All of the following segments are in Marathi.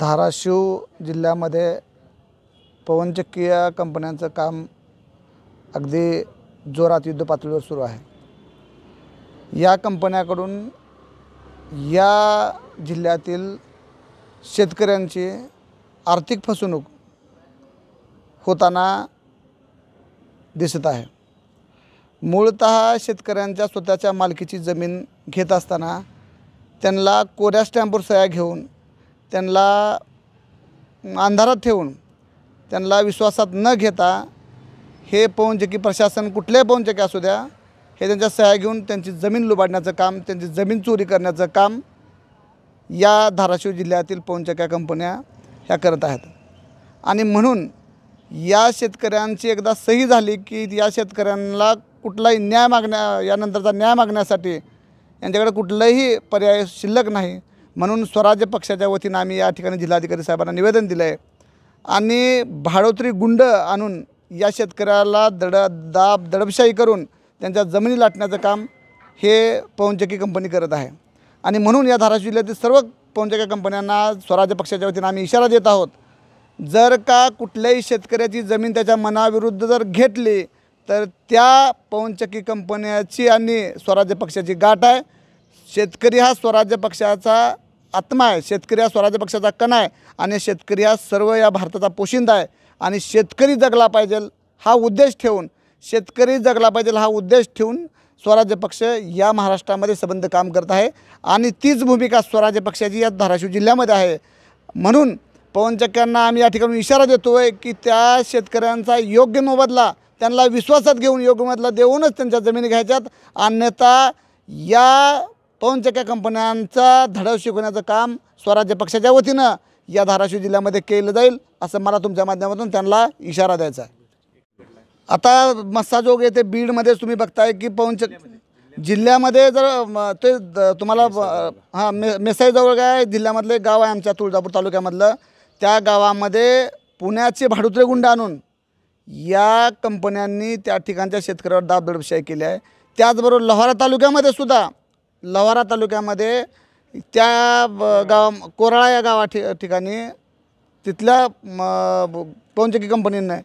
धाराशिव जिल्ह्यामध्ये पवनचक्की या कंपन्यांचं काम अगदी जोरात युद्ध पातळीवर सुरू आहे। या कंपन्याकडून या जिल्ह्यातील शेतकऱ्यांची आर्थिक फसवणूक होताना दिसत आहे। मूळतः शेतकऱ्यांच्या स्वतःच्या मालकीची जमीन घेत असताना त्यांना कोऱ्या स्टॅम्पवर सह्या घेऊन त्यांना अंधारात ठेवून त्यांना विश्वासात न घेता हे पवनचक्की प्रशासन कुठल्याही पवनचक्की असू द्या हे त्यांच्या सह्या घेऊन त्यांची जमीन लुबाडण्याचं काम, त्यांची जमीन चोरी करण्याचं काम या धाराशिव जिल्ह्यातील पवनचक्क्या कंपन्या ह्या करत आहेत। आणि म्हणून या शेतकऱ्यांची एकदा सही झाली की या शेतकऱ्यांना कुठलाही न्याय यानंतरचा न्याय मागण्यासाठी यांच्याकडे कुठलाही पर्याय शिल्लक नाही। म्हणून स्वराज्य पक्षाच्या वतीनं आम्ही या ठिकाणी जिल्हाधिकारी साहेबांना निवेदन दिलं आहे आणि भाडोत्री गुंड आणून या शेतकऱ्याला दडपशाही करून त्यांच्या जमिनी लाटण्याचं काम हे पवनचक्की कंपनी करत आहे। आणि म्हणून या धाराशिव जिल्ह्यातील सर्व पवनचक्की कंपन्यांना स्वराज्य पक्षाच्या वतीनं आम्ही इशारा देत आहोत, जर का कुठल्याही शेतकऱ्याची जमीन त्याच्या मनाविरुद्ध जर घेतली तर त्या पवनचक्की कंपन्याची आणि स्वराज्य पक्षाची गाठ आहे। शेतकरी हा स्वराज्य पक्षाचा आत्मा आहे, शेतकरी हा स्वराज्य पक्षाचा कणा आहे आणि शेतकरी हा सर्व या भारताचा पोशिंदा आहे। आणि शेतकरी जगला पाहिजे हा उद्देश ठेवून स्वराज्य पक्ष या महाराष्ट्रामध्ये सबंध काम करत आहे आणि तीच भूमिका स्वराज्य पक्षाची या धाराशिव जिल्ह्यामध्ये आहे। म्हणून पवनचक्क्यांना आम्ही या ठिकाणी इशारा देतो आहे की त्या शेतकऱ्यांचा योग्य मोबदला त्यांना विश्वासात घेऊन योग्य मोबदला देऊनच त्यांच्या जमिनी घ्यायच्यात, अन्यथा या पवनचक्क्या कंपन्यांचा धडा शिकवण्याचं काम स्वराज्य पक्षाच्या वतीनं या धाराशिव जिल्ह्यामध्ये केलं जाईल असं मला तुमच्या माध्यमातून त्यांना इशारा द्यायचा आहे। आता मस्साजोग येथे बीडमध्ये तुम्ही बघताय की पवनचक्की जिल्ह्यामध्ये जर ते तुम्हाला मेसाईजवळ काय जिल्ह्यामधले गाव आहे आमच्या तुळजापूर तालुक्यामधलं, त्या गावामध्ये पुण्याचे भाडोत्री गुंड आणून या कंपन्यांनी त्या ठिकाणच्या शेतकऱ्यावर दडपशाही केली आहे। त्याचबरोबर लोहारा तालुक्यामध्ये त्या कोराळा या ठिकाणी तिथल्या पवनचक्की कंपनीनं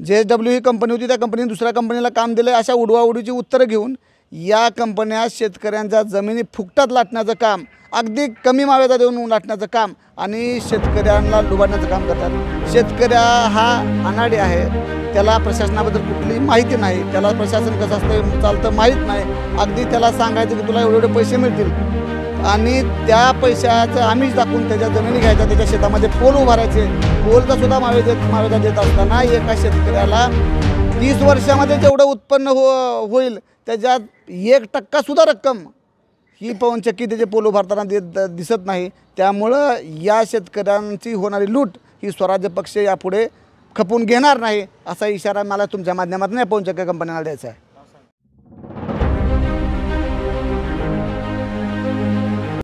JSW ही कंपनी होती, त्या कंपनीने दुसऱ्या कंपनीला काम दिलं। अशा उडवाउडीची उत्तरं घेऊन या कंपन्या शेतकऱ्यांच्या जमिनी फुकटात लाटण्याचं काम, अगदी कमी मावेदा देऊन लाटण्याचं काम आणि शेतकऱ्यांना लुबाडण्याचं काम करतात। शेतकऱ्या हा अनाडी आहे, त्याला प्रशासनाबद्दल कुठलीही माहिती नाही, त्याला प्रशासन कसं असतं चालतं माहीत नाही। अगदी त्याला सांगायचं की तुला एवढे पैसे मिळतील आणि त्या पैशाचं आम्हीच दाखवून त्याच्या जमिनी घ्यायच्या, त्याच्या शेतामध्ये पोल उभारायचे। पोलचा सुद्धा मावेदा देत असताना एका शेतकऱ्याला 30 वर्षामध्ये जेवढं उत्पन्न होईल त्याच्यात 1% रक्कम ही पवनचक्की त्याचे पोल उभारताना दिसत नाही। त्यामुळं या शेतकऱ्यांची होणारी लूट ही स्वराज्य पक्ष यापुढे खपून घेणार नाही असा इशारा मला तुमच्या माध्यमातून या पवनचक्की कंपन्यांना द्यायचा आहे।